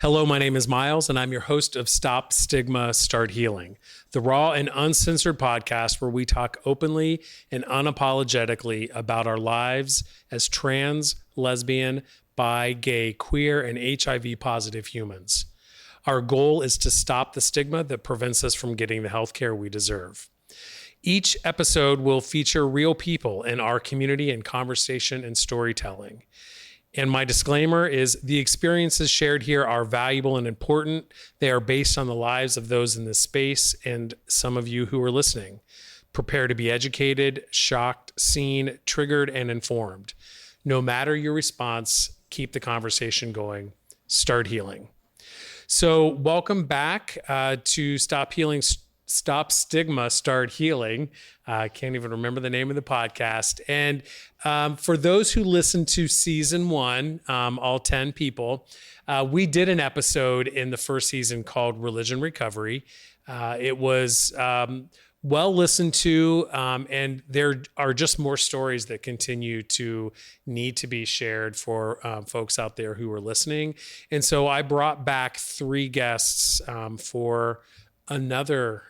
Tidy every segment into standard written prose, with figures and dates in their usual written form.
Hello, my name is Miles, and I'm your host of Stop Stigma, Start Healing, the raw and uncensored podcast where we talk openly and unapologetically about our lives as trans, lesbian, bi, gay, queer, and HIV positive humans. Our goal is to stop the stigma that prevents us from getting the healthcare we deserve. Each episode will feature real people in our community in conversation and storytelling. And my disclaimer is the experiences shared here are valuable and important. They are based on the lives of those in this space and some of you who are listening. Prepare to be educated, shocked, seen, triggered, and informed. No matter your response, keep the conversation going. Start healing. So welcome back to Stop Stigma, Start Healing. I can't even remember the name of the podcast. And for those who listened to season one, all 10 people, we did an episode in the first season called Religion Recovery. It was well listened to, and there are just more stories that continue to need to be shared for folks out there who are listening. And so I brought back 3 guests for another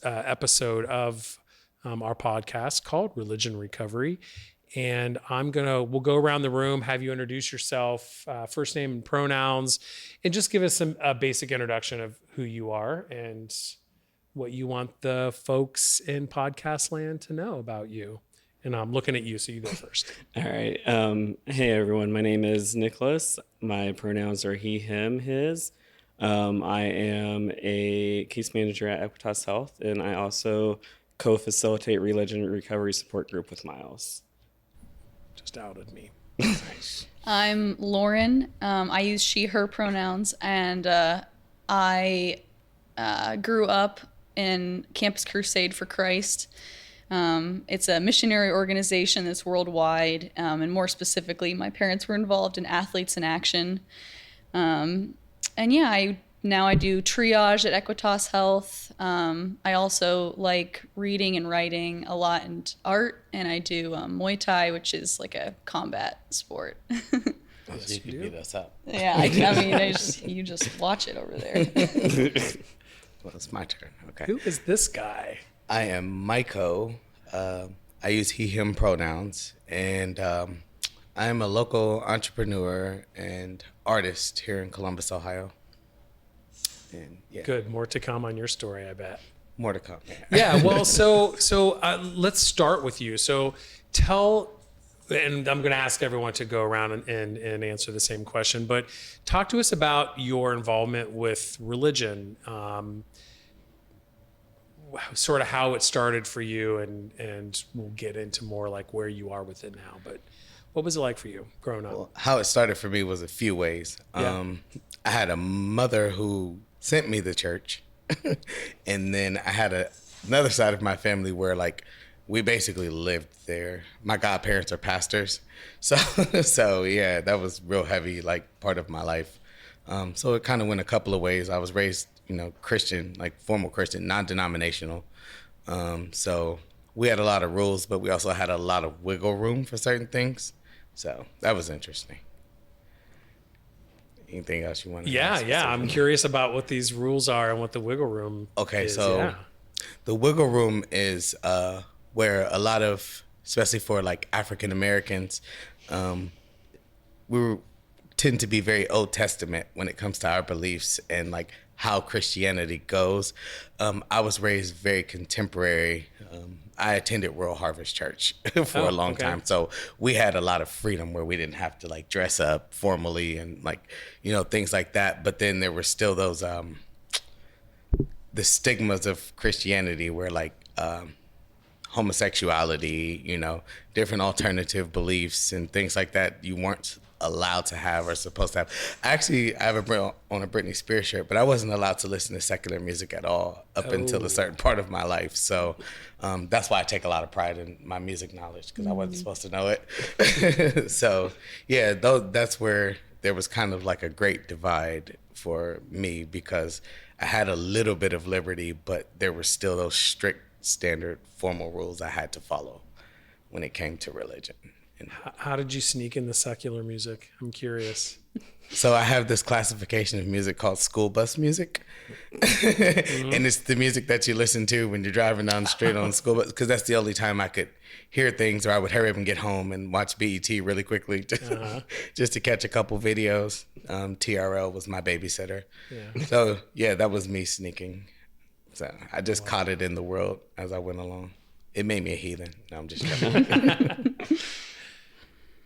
episode of our podcast called Religion Recovery. And we'll go around the room, have you introduce yourself, first name and pronouns, and just give us a basic introduction of who you are and what you want the folks in podcast land to know about you. And I'm looking at you, so you go first. All right. Hey, everyone. My name is Nicholas. My pronouns are he, him, his. I am a case manager at Equitas Health, and I also co-facilitate Religion Recovery Support Group with Miles. Just outed me. Nice. I'm Lauren. I use she, her pronouns, and I grew up in Campus Crusade for Christ. It's a missionary organization that's worldwide, and more specifically, my parents were involved in Athletes in Action. And yeah, I do triage at Equitas Health. I also like reading and writing a lot and art, and I do Muay Thai, which is like a combat sport. Yes, you can beat us up. Yeah, I mean, you just watch it over there. Well, it's my turn. Okay. Who is this guy? I am Maiko. I use he, him pronouns, and I am a local entrepreneur and artist here in Columbus, Ohio. And yeah, Good. More to come on your story, I bet. more to come. Yeah. Well, so let's start with you. So tell, and I'm going to ask everyone to go around and answer the same question, but talk to us about your involvement with religion, sort of how it started for you, and we'll get into more like where you are with it now. But what was it like for you growing up? Well, how it started for me was a few ways. Yeah. I had a mother who sent me to church, and then I had another side of my family where like we basically lived there. My godparents are pastors, so yeah, that was real heavy, like part of my life. So it kind of went a couple of ways. I was raised, Christian, like formal Christian, non-denominational. So we had a lot of rules, but we also had a lot of wiggle room for certain things. So that was interesting. Anything else you want to ask? Yeah. I'm curious about what these rules are and what the wiggle room is. So the wiggle room is where a lot of, especially for like African Americans, we tend to be very Old Testament when it comes to our beliefs and like how Christianity goes. I was raised very contemporary. I attended Rural Harvest Church for a long time. So we had a lot of freedom where we didn't have to like dress up formally and like, things like that. But then there were still those, the stigmas of Christianity where like, homosexuality, different alternative beliefs and things like that you weren't allowed to have or supposed to have. Actually, I have on a Britney Spears shirt, but I wasn't allowed to listen to secular music at all up until a certain part of my life. So that's why I take a lot of pride in my music knowledge, because I wasn't supposed to know it. So yeah, that's where there was kind of like a great divide for me, because I had a little bit of liberty, but there were still those strict standard formal rules I had to follow when it came to religion. How did you sneak in the secular music? I'm curious. So I have this classification of music called school bus music. And it's the music that you listen to when you're driving down the street on the school bus, because that's the only time I could hear things, or I would hurry up and get home and watch BET really quickly just to catch a couple videos. TRL was my babysitter. Yeah. So yeah, that was me sneaking. So I just caught it in the world as I went along. It made me a heathen. No, I'm just joking.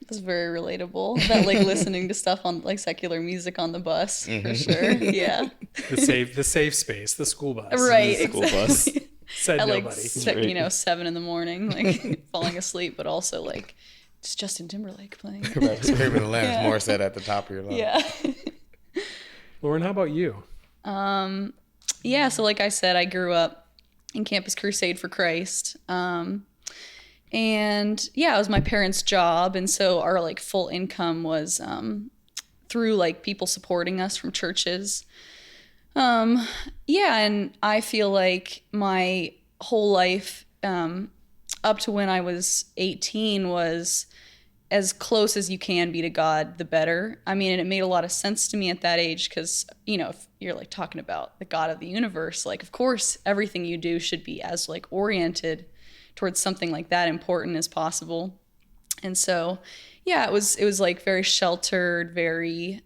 That's very relatable. That like listening to stuff on like secular music on the bus for sure. Yeah. The safe space, the school bus. Right. The school bus. Said At like nobody. 7 in the morning, like falling asleep, but also like just Justin Timberlake playing. Right, screaming the Lance Yeah. Morissette at the top of your lungs. Yeah. Lauren, how about you? Yeah, so like I said, I grew up in Campus Crusade for Christ. And yeah, it was my parents' job. And so our like full income was through like people supporting us from churches. Yeah, and I feel like my whole life up to when I was 18 was as close as you can be to God, the better. I mean, and it made a lot of sense to me at that age because, you know, if you're like talking about the God of the universe, like, of course, everything you do should be as like oriented towards something like that important as possible. And so, yeah, it was like very sheltered, very,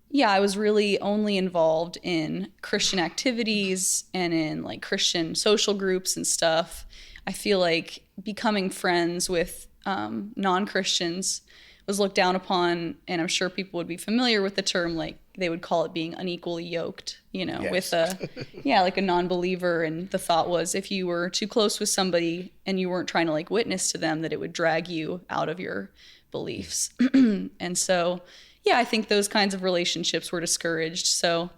yeah, I was really only involved in Christian activities and in like Christian social groups and stuff. I feel like becoming friends with non-Christians was looked down upon, and I'm sure people would be familiar with the term, like they would call it being unequally yoked, you know, Yes. with like a non-believer. And the thought was if you were too close with somebody and you weren't trying to like witness to them, that it would drag you out of your beliefs. And so, yeah, I think those kinds of relationships were discouraged. So,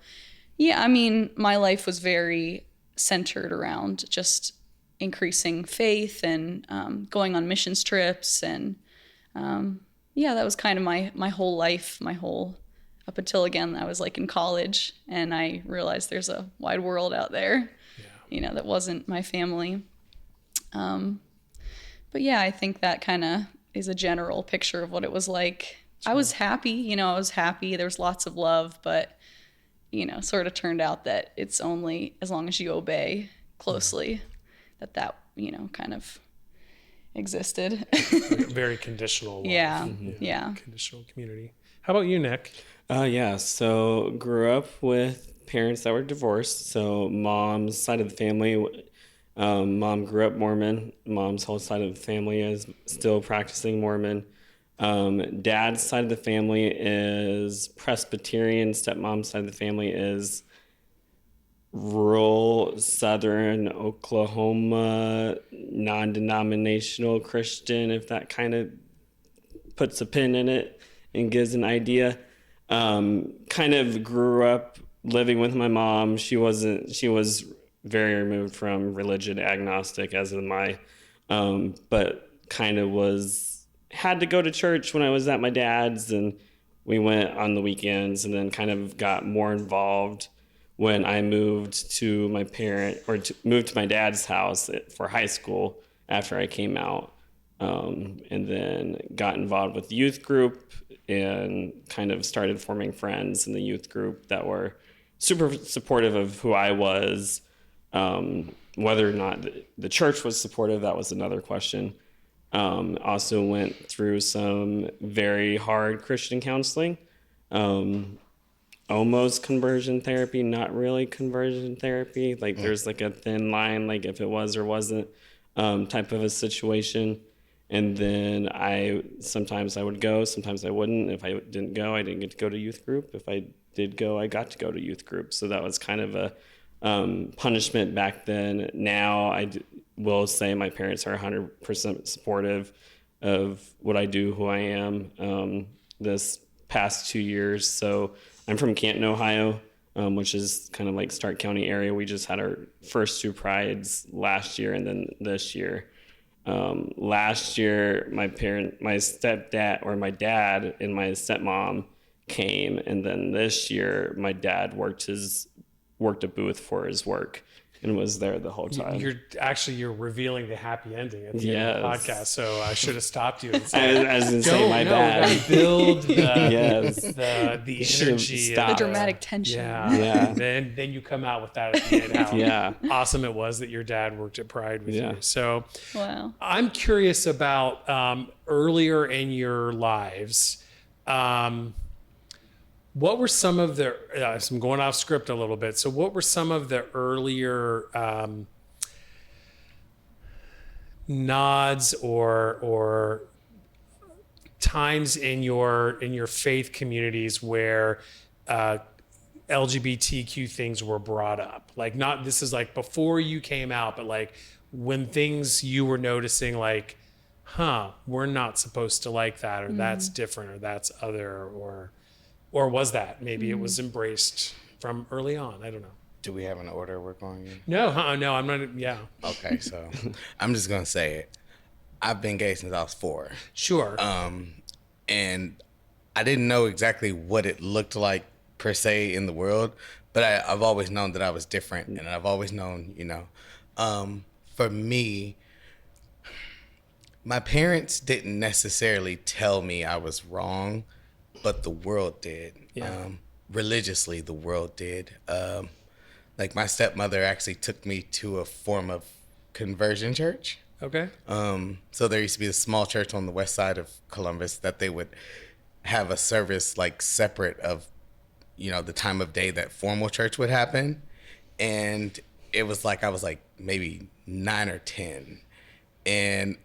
yeah, I mean, my life was very centered around just increasing faith and going on missions trips. And yeah, that was kind of my whole life, up until, again, I was like in college and I realized there's a wide world out there, you know, that wasn't my family. But yeah, I think that kind of is a general picture of what it was like. Sure. I was happy, there was lots of love, but, you know, sort of turned out that it's only as long as you obey closely that, you know, kind of existed. Very conditional love. Yeah. Yeah. Conditional community. How about you, Nick? Yeah, so grew up with parents that were divorced. So mom's side of the family, mom grew up Mormon. Mom's whole side of the family is still practicing Mormon. Dad's side of the family is Presbyterian. Stepmom's side of the family is rural southern Oklahoma, non-denominational Christian, if that kind of puts a pin in it and gives an idea. Kind of grew up living with my mom. She was very removed from religion, agnostic as am I, but kind of had to go to church when I was at my dad's, and we went on the weekends, and then kind of got more involved when I moved to moved to my dad's house for high school after I came out, and then got involved with the youth group and kind of started forming friends in the youth group that were super supportive of who I was. Whether or not the church was supportive, that was another question. Also went through some very hard Christian counseling. Almost conversion therapy, not really conversion therapy. Like there's like a thin line, like if it was or wasn't type of a situation. And then sometimes I would go, sometimes I wouldn't. If I didn't go, I didn't get to go to youth group. If I did go, I got to go to youth group. So that was kind of a punishment back then. Now I will say my parents are 100% supportive of what I do, who I am, this past 2 years. So I'm from Canton, Ohio, which is kind of like Stark County area. We just had our first 2 prides last year and then this year. Last year, my stepdad or my dad and my stepmom came. And then this year, my dad worked a booth for his work. and was there the whole time. You're revealing the happy ending at the end of the podcast. So I should have stopped you and I said, was going to say, my bad. We gotta build the Yes. the Should've energy, stopped. The dramatic tension. Yeah. Then you come out with that at the end. How Yeah. awesome it was that your dad worked at Pride with you. So Wow. I'm curious about earlier in your lives. What were some of the, I'm going off script a little bit. So what were some of the earlier nods or times in your faith communities where LGBTQ things were brought up? Like, not, this is like before you came out, but like when things you were noticing, like, we're not supposed to like that, or that's different, or that's other, or was that maybe it was embraced from early on? I don't know. Do we have an order we're going in? No, no, I'm not. Yeah, Okay, so I'm just gonna say it. I've been gay since I was 4. sure. And I didn't know exactly what it looked like per se in the world, but I've always known that I was different, and I've always known, for me, my parents didn't necessarily tell me I was wrong, but the world did. Yeah. Religiously, the world did. Like my stepmother actually took me to a form of conversion church. Okay. So there used to be a small church on the west side of Columbus that they would have a service like separate of, the time of day that formal church would happen. And it was like, I was like maybe 9 or 10. And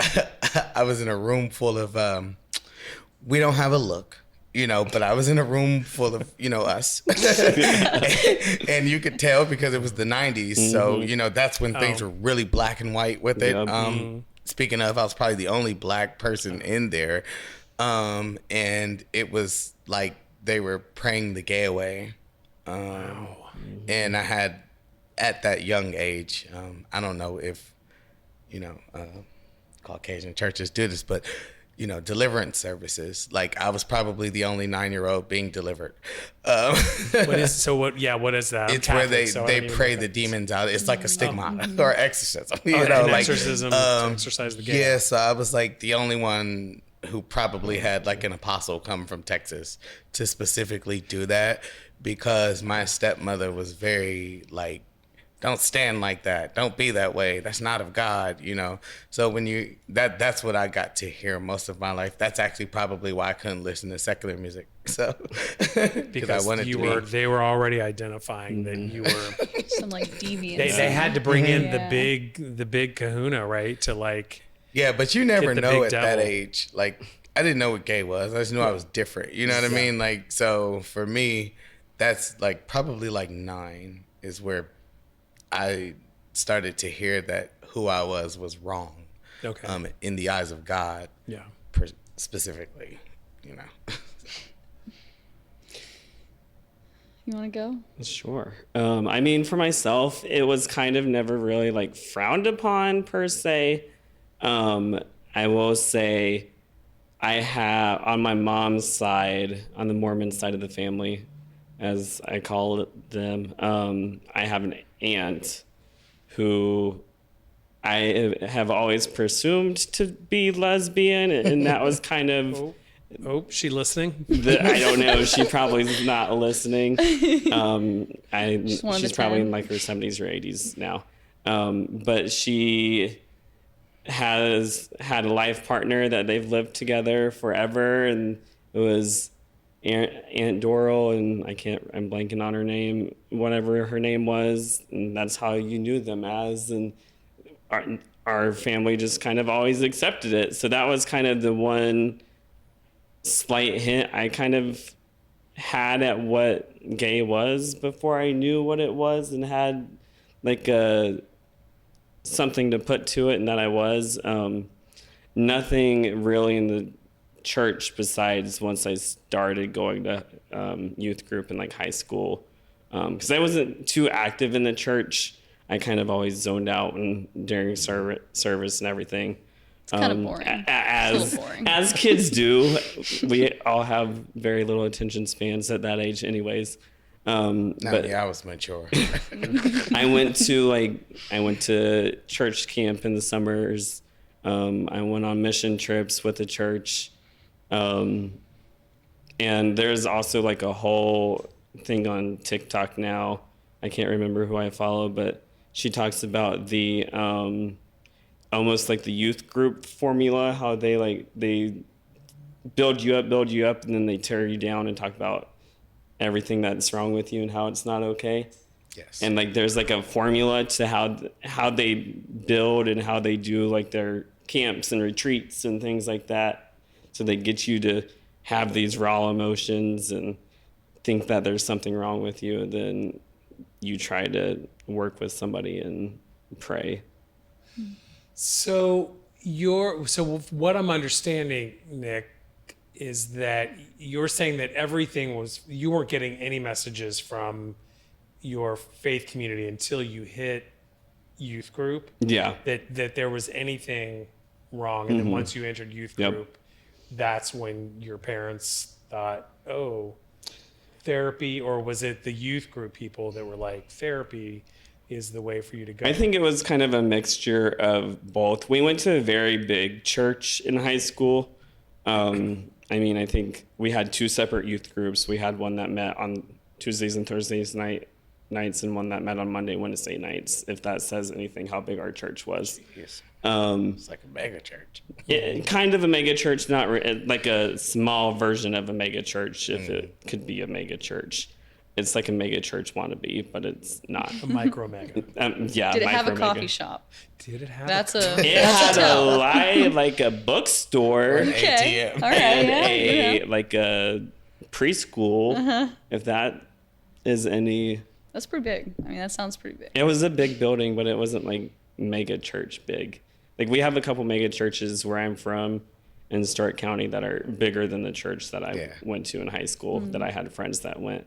I was in a room full of, we don't have a look, but I was in a room full of, us. And you could tell because it was the 90s. So, that's when things were really black and white with it. Yep. Speaking of, I was probably the only black person in there. And it was like they were praying the gay away. And I had, at that young age, I don't know if, Caucasian churches do this, but deliverance services. Like I was probably the only 9-year-old being delivered. What is that? I'm It's where Catholic, so I they don't even pray know the that. demons out. It's like a stigma or exorcism. An exorcism to exorcise the gay. Yeah, so I was like the only one who probably had like an apostle come from Texas to specifically do that, because my stepmother was very like, don't stand like that. Don't be that way. That's not of God, So when that's what I got to hear most of my life. That's actually probably why I couldn't listen to secular music. So Because I wanted they were already identifying that you were. Some like deviance. They had to bring in Yeah. the big kahuna, right? To like, Yeah, but you never Get the know big at that devil. age. Like I didn't know what gay was. I just knew I was different. You know what I mean? Like, so for me, that's like probably like 9 is where I started to hear that who I was wrong. okay. In the eyes of God, Yeah. specifically, You want to go? Sure. I mean, for myself, it was kind of never really like frowned upon per se. I will say I have, on my mom's side, on the Mormon side of the family, as I call them, I have an aunt who I have always presumed to be lesbian, and that was kind of... Oh, she listening? I don't know. She probably is not listening. She's one of the probably 10. in like her 70s or 80s now. But she has had a life partner that they've lived together forever, and it was Aunt Doral, and I'm blanking on her name, whatever her name was, and that's how you knew them as, and our family just kind of always accepted it. So that was kind of the one slight hint I kind of had at what gay was before I knew what it was and had like something to put to it, and that I was. Nothing really in the church besides once I started going to youth group in like high school, because I wasn't too active in the church. I kind of always zoned out and during service and everything. It's kind of boring. It's a little boring. As kids do. We all have very little attention spans at that age anyways. But I was mature. I went to church camp in the summers. I went on mission trips with the church. And there's also like a whole thing on TikTok now. I can't remember who I follow, but she talks about the almost like the youth group formula, how they build you up, and then they tear you down and talk about everything that's wrong with you and how it's not okay. Yes. And like there's like a formula to how they build and how they do like their camps and retreats and things like that. So they get you to have these raw emotions and think that there's something wrong with you, and then you try to work with somebody and pray. So what I'm understanding, Nick, is that you're saying that you weren't getting any messages from your faith community until you hit youth group. Yeah. That there was anything wrong. And then once you entered youth group, that's when your parents thought, oh, therapy, or was it the youth group people that were like, therapy is the way for you to go? I think it was kind of a mixture of both. We went to a very big church in high school. I think we had 2 separate youth groups. We had one that met on Tuesdays and Thursdays nights, and one that met on Monday, Wednesday nights, if that says anything, how big our church was. Yes. It's like a mega church. Kind of a mega church, not like a small version of a mega church, if it could be a mega church. It's like a mega church wannabe, but it's not. A micro mega. Yeah. Did it have a micro-mega. coffee shop? Did it have That's It had like a bookstore. Okay. ATM. All right. And Yeah. like a preschool, if that is any. That's pretty big. I mean, that sounds pretty big. It was a big building, but it wasn't like mega church big. Like we have a couple mega churches where I'm from in Stark County that are bigger than the church that I went to in high school, that I had friends that went.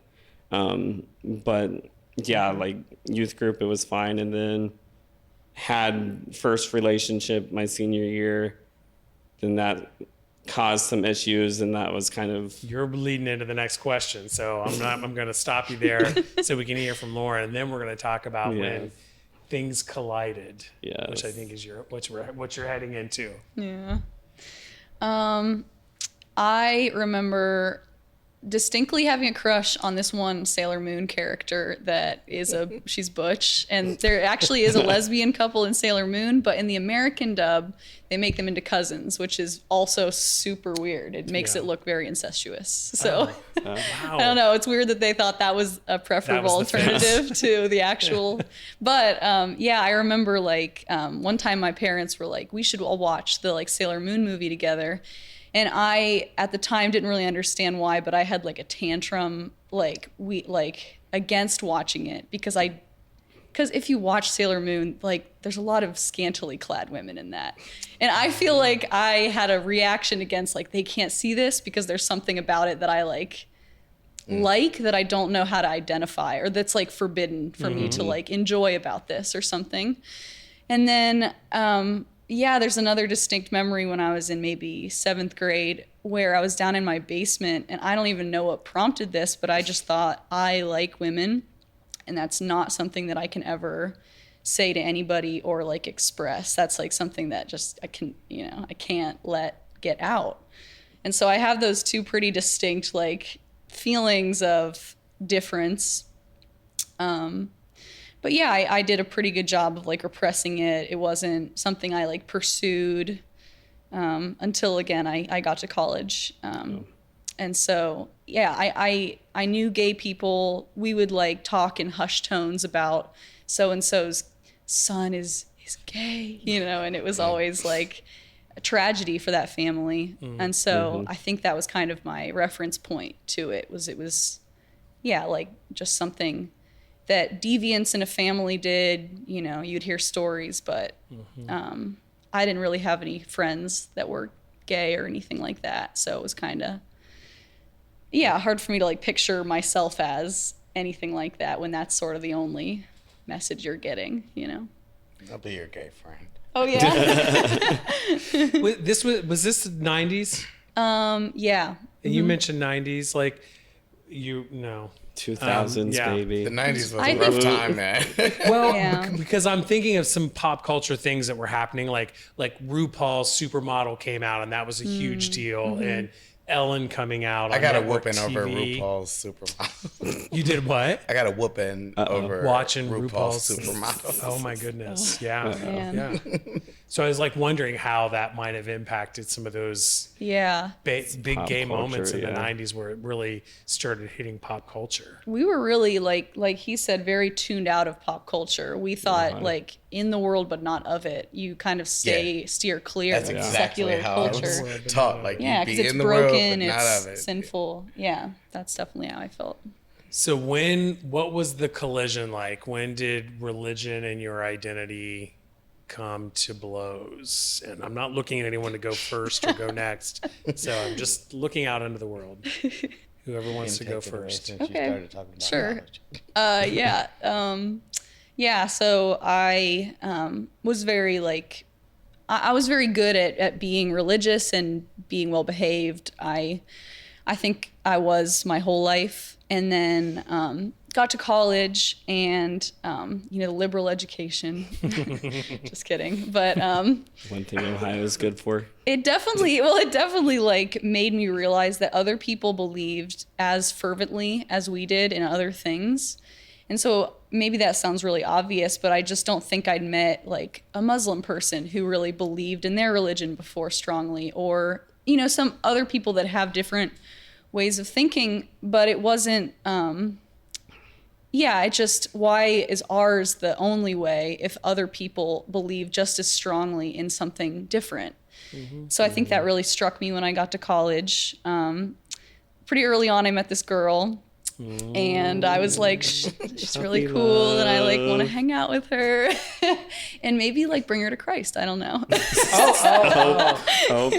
But yeah, like youth group, it was fine. And then had first relationship my senior year, then that caused some issues, and that was kind of. You're leading into the next question, so I'm going to stop you there so we can hear from Lauren, and then we're going to talk about when things collided, which I think is what you're heading into. Yeah. I remember distinctly having a crush on this one Sailor Moon character that is she's butch, and there actually is a lesbian couple in Sailor Moon, but in the American dub they make them into cousins, which is also super weird. It makes it look very incestuous. So Wow. I don't know, it's weird that they thought that was a preferable alternative to the actual but I remember like one time my parents were like, we should all watch the like Sailor Moon movie together. And I, at the time, didn't really understand why, but I had like a tantrum, against watching it because if you watch Sailor Moon, like there's a lot of scantily clad women in that. And I feel like I had a reaction against like, they can't see this because there's something about it that I like that I don't know how to identify, or that's like forbidden for me to like enjoy about this or something. And then, there's another distinct memory when I was in maybe 7th grade where I was down in my basement, and I don't even know what prompted this, but I just thought, I like women, and that's not something that I can ever say to anybody or like express. That's like something that just I can't let get out. And so I have those two pretty distinct like feelings of difference. But yeah, I did a pretty good job of like repressing it. It wasn't something I like pursued until again I got to college. And so I knew gay people. We would like talk in hushed tones about so and so's son is gay, and it was always like a tragedy for that family. And so I think that was kind of my reference point to it was like just something that deviants in a family did. You'd hear stories, but I didn't really have any friends that were gay or anything like that. So it was kind of, hard for me to like picture myself as anything like that when that's sort of the only message you're getting, I'll be your gay friend. Oh yeah. Was this the 90s? Yeah. And you mentioned 90s, like No. 2000s, yeah. baby. The 90s was I a rough think- time, man. Well, Yeah. because I'm thinking of some pop culture things that were happening, like RuPaul's Supermodel came out, and that was a huge deal, and Ellen coming out. I on got a network whooping over TV. RuPaul's Supermodel. You did what? I got a whooping over Watching RuPaul's RuPaul's Supermodel. Oh my goodness! Yeah, Man. yeah. So I was like wondering how that might have impacted some of those Yeah. big Pop gay culture, moments in the yeah. 90s where it really started hitting pop culture. We were really like he said, very tuned out of pop culture. We thought like in the world but not of it. You kind of steer clear That's of exactly secular how I culture. was taught. Like, Yeah, you'd because be it's in the world, broken, but not it's of it. sinful. Yeah, that's definitely how I felt. So what was the collision like? When did religion and your identity come to blows? And I'm not looking at anyone to go first or go next. So I'm just looking out into the world. Whoever wants to go first. Since you Okay. started talking about Sure. knowledge. Yeah. So I was very I was very good at being religious and being well behaved. I think I was my whole life, and then got to college and liberal education. Just kidding, but One thing Ohio is good for. it definitely like made me realize that other people believed as fervently as we did in other things. And so maybe that sounds really obvious, but I just don't think I'd met like a Muslim person who really believed in their religion before strongly, or, some other people that have different ways of thinking, but it wasn't, why is ours the only way if other people believe just as strongly in something different? So I think that really struck me when I got to college. Pretty early on, I met this girl. And I was like, she's really cool, and I like want to hang out with her, and maybe like bring her to Christ. I don't know. Oh,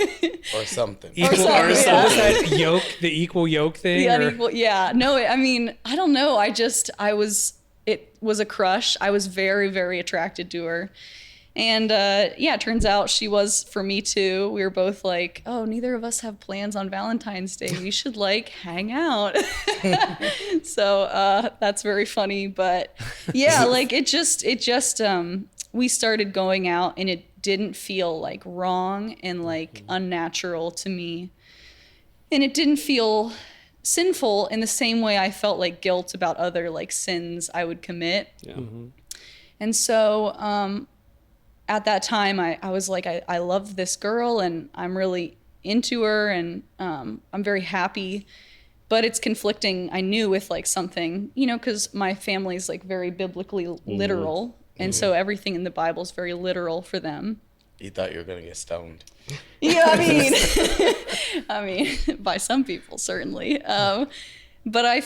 Or something. Equal, something, or yeah. was that the equal yoke thing? The or- unequal, yeah. No, I mean, I don't know. It was a crush. I was very, very attracted to her. And it turns out she was for me too. We were both like, oh, neither of us have plans on Valentine's Day. We should like hang out. So that's very funny. But yeah, like it just we started going out, and it didn't feel like wrong and like unnatural to me. And it didn't feel sinful in the same way I felt like guilt about other like sins I would commit. yeah. And so at that time, I was like, I love this girl, and I'm really into her, and I'm very happy. But it's conflicting, I knew, with like something, because my family's like very biblically literal. And so everything in the Bible is very literal for them. You thought you were going to get stoned. Yeah, I mean, by some people, certainly. But I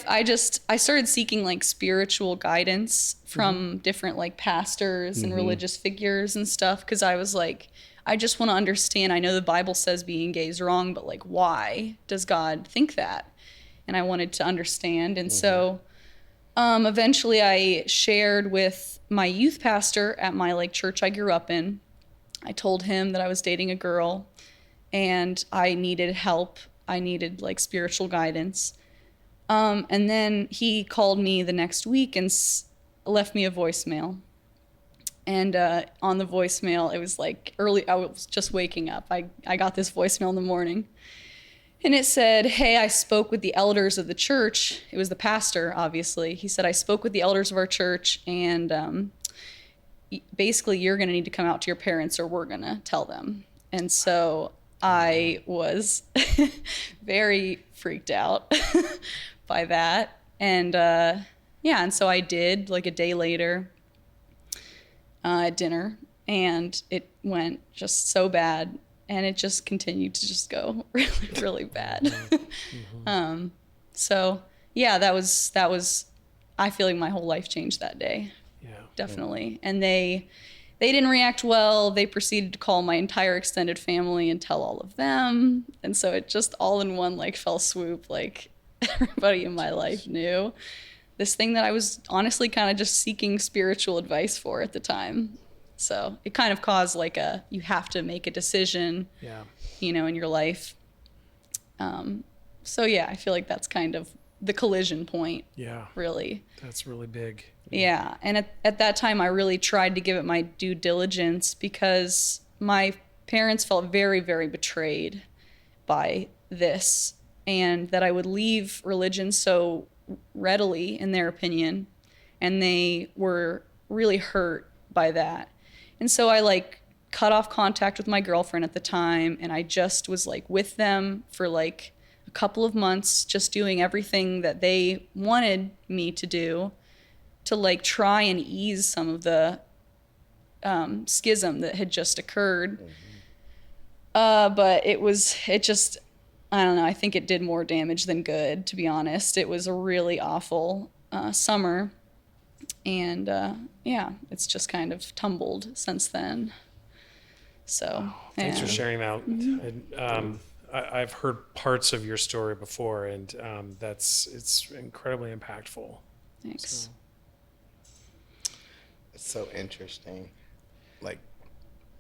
started seeking like spiritual guidance from different like pastors and religious figures and stuff, because I was like, I just want to understand. I know the Bible says being gay is wrong, but like, why does God think that? And I wanted to understand. And so eventually I shared with my youth pastor at my like church I grew up in. I told him that I was dating a girl and I needed help. I needed like spiritual guidance. And then he called me the next week and left me a voicemail. And on the voicemail, it was like early, I was just waking up. I got this voicemail in the morning. And it said, hey, I spoke with the elders of the church. It was the pastor, obviously. He said, I spoke with the elders of our church, and basically you're going to need to come out to your parents or we're going to tell them. And so I was very freaked out by that. And and so I did, like a day later at dinner, and it went just so bad. And it just continued to just go really, really bad. So yeah, that was, I feel like my whole life changed that day. Yeah. Definitely. And they didn't react well. They proceeded to call my entire extended family and tell all of them. And so it just all in one like fell swoop, like everybody in my life knew this thing that I was honestly kind of just seeking spiritual advice for at the time. So it kind of caused like you have to make a decision, Yeah. in your life. So yeah, I feel like that's kind of the collision point, Yeah. really. That's really big. Yeah. And at that time, I really tried to give it my due diligence because my parents felt very, very betrayed by this, and that I would leave religion so readily, in their opinion. And they were really hurt by that. And so I like cut off contact with my girlfriend at the time, and I just was like with them for like a couple of months, just doing everything that they wanted me to do to like try and ease some of the schism that had just occurred. But it just, I don't know, I think it did more damage than good, to be honest. It was a really awful summer. And yeah, it's just kind of tumbled since then. So, Thanks yeah. for sharing that. And, I've heard parts of your story before, and it's incredibly impactful. Thanks. It's so interesting. Like,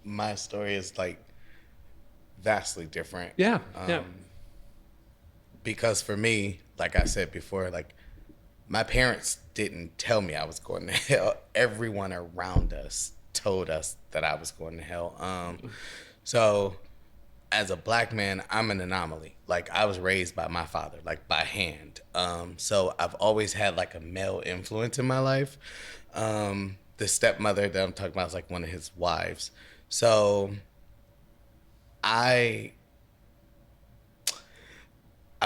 my story is like vastly different. Yeah, yeah. Because for me, like I said before, like my parents didn't tell me I was going to hell. Everyone around us told us that I was going to hell. So as a black man, I'm an anomaly. Like I was raised by my father, like by hand. So I've always had like a male influence in my life. The stepmother that I'm talking about is like one of his wives. So I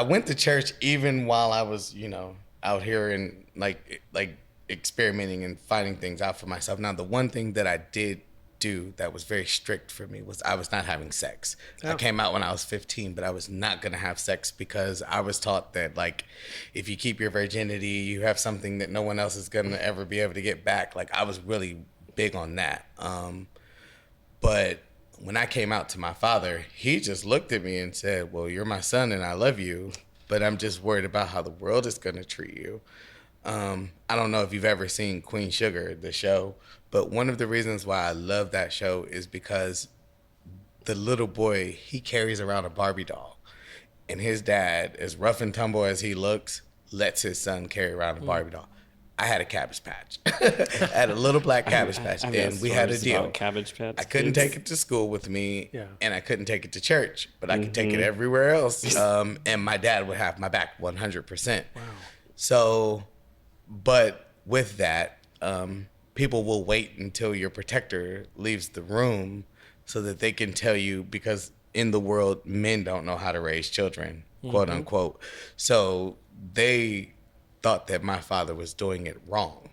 went to church even while I was, out here and like experimenting and finding things out for myself. Now, the one thing that I did do that was very strict for me was I was not having sex. Oh. I came out when I was 15, but I was not going to have sex because I was taught that like if you keep your virginity, you have something that no one else is going to ever be able to get back. Like I was really big on that. But when I came out to my father, he just looked at me and said, well, you're my son and I love you, but I'm just worried about how the world is going to treat you. I don't know if you've ever seen Queen Sugar, the show, but one of the reasons why I love that show is because the little boy, he carries around a Barbie doll, and his dad, as rough and tumble as he looks, lets his son carry around a Barbie doll. I had a Cabbage Patch. I had a little black Cabbage Patch, and we had a deal. Cabbage Patch. I couldn't take it to school with me, Yeah. and I couldn't take it to church, but I could take it everywhere else. And my dad would have my back 100%. Wow. So, but with that, people will wait until your protector leaves the room so that they can tell you, because in the world, men don't know how to raise children, quote unquote. So they thought that my father was doing it wrong.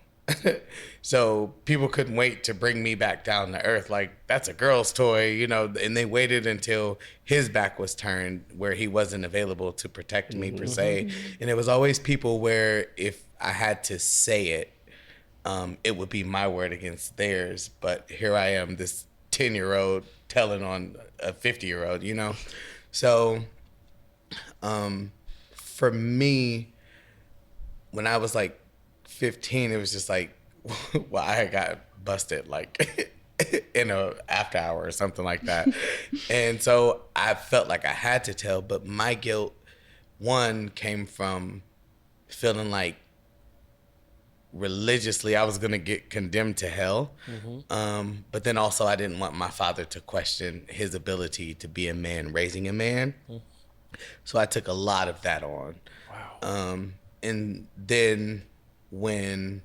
So people couldn't wait to bring me back down to earth. Like, that's a girl's toy, and they waited until his back was turned where he wasn't available to protect me per se. And it was always people where if I had to say it, it would be my word against theirs. But here I am, this 10-year-old telling on a 50-year-old, So for me, when I was like 15, it was just like, well, I got busted like in a after hour or something like that. And so I felt like I had to tell, but my guilt, one, came from feeling like religiously I was going to get condemned to hell. But then also I didn't want my father to question his ability to be a man raising a man. So I took a lot of that on. Wow. And then when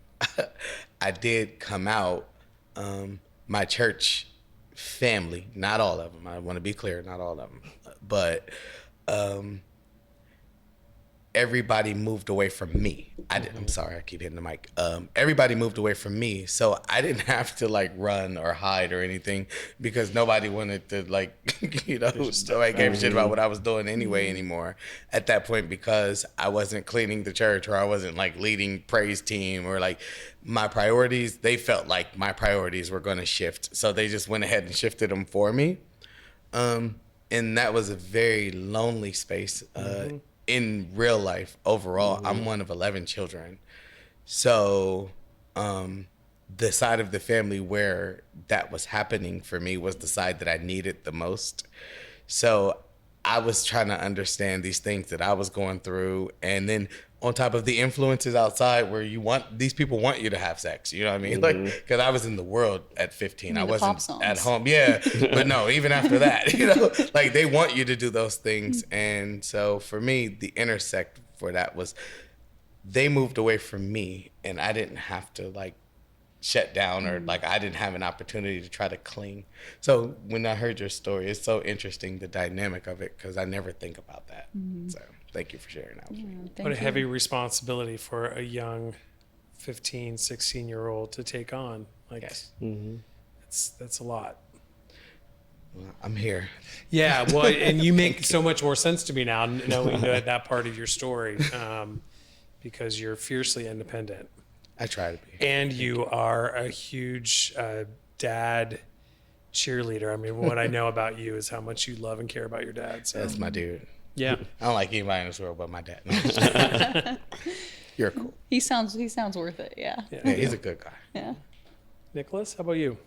I did come out, my church family, not all of them, I want to be clear, not all of them, but everybody moved away from me. I'm sorry, I keep hitting the mic. Everybody moved away from me, so I didn't have to like run or hide or anything because nobody wanted to like, nobody gave a shit about what I was doing anyway anymore at that point, because I wasn't cleaning the church or I wasn't like leading praise team or like my priorities. They felt like my priorities were going to shift, so they just went ahead and shifted them for me. And that was a very lonely space. In real life, overall, I'm one of 11 children. So the side of the family where that was happening for me was the side that I needed the most. So I was trying to understand these things that I was going through, and then on top of the influences outside where these people want you to have sex, you know what I mean? Like, because I was in the world at 15. I the pop wasn't songs. at home. Yeah. But no, even after that, like they want you to do those things. And so for me, the intersect for that was they moved away from me, and I didn't have to like shut down, or like I didn't have an opportunity to try to cling. So when I heard your story, it's so interesting, the dynamic of it, because I never think about that. So thank you for sharing that with me. What a heavy responsibility for a young 15, 16-year-old to take on. Like, Yes. That's a lot. Well, I'm here. Yeah, well, and you make so much more sense to me now, knowing that part of your story, because you're fiercely independent. I try to be. And you are a huge dad cheerleader. I mean, what I know about you is how much you love and care about your dad. So That's my dude. yeah. I don't like anybody in this world but my dad. No, you're cool. He sounds worth it. Yeah. Yeah, he's a good guy. Yeah. Nicholas, how about you?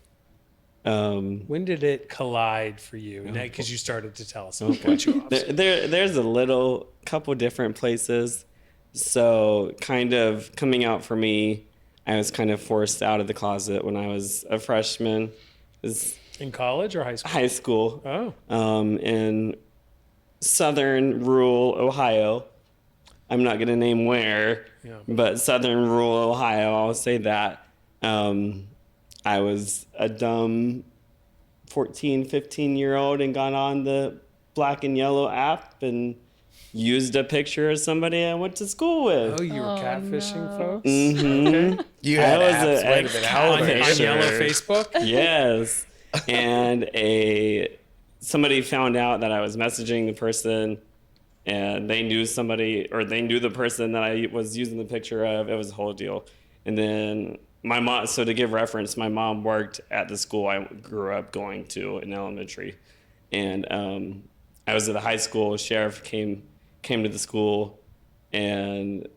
Um, When did it collide for you? Because you started to tell us. Cut you off. there's a couple different places. So kind of coming out for me, I was kind of forced out of the closet when I was a freshman. In college or high school? High school. Oh. In southern rural Ohio. I'm not going to name where, but southern rural Ohio, I'll say that. I was a dumb 14, 15-year-old and got on the Black and Yellow app and used a picture of somebody I went to school with. Oh, you were catfishing folks? Mm-hmm. Okay. You had I was apps. a Wait a minute. How old are you? On Yellow Facebook? Yes. And somebody found out that I was messaging the person, and they knew they knew the person that I was using the picture of. It was a whole deal. And then my mom, so to give reference, my mom worked at the school I grew up going to in elementary. And I was at the high school. Sheriff came to the school, and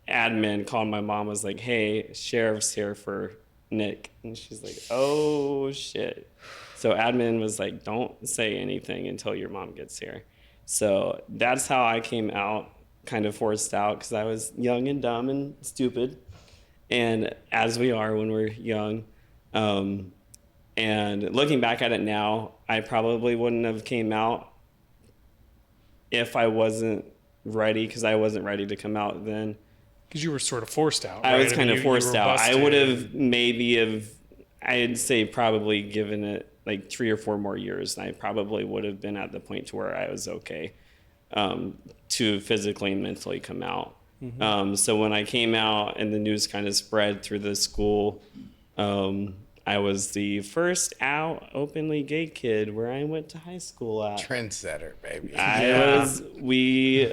admin called my mom, was like, "Hey, sheriff's here for Nick." And she's like, "Oh shit." So admin was like, "Don't say anything until your mom gets here." So that's how I came out, kind of forced out, because I was young and dumb and stupid, and as we are when we're young. And looking back at it now, I probably wouldn't have came out if I wasn't ready, because I wasn't ready to come out then. Because you were sort of forced out. I right? was kind mean, of forced you were out. I busted. would have I'd say probably given it like 3 or 4 more years, and I probably would have been at the point to where I was okay to physically and mentally come out. So when I came out and the news kind of spread through the school, I was the first out openly gay kid where I went to high school at. Trendsetter, baby.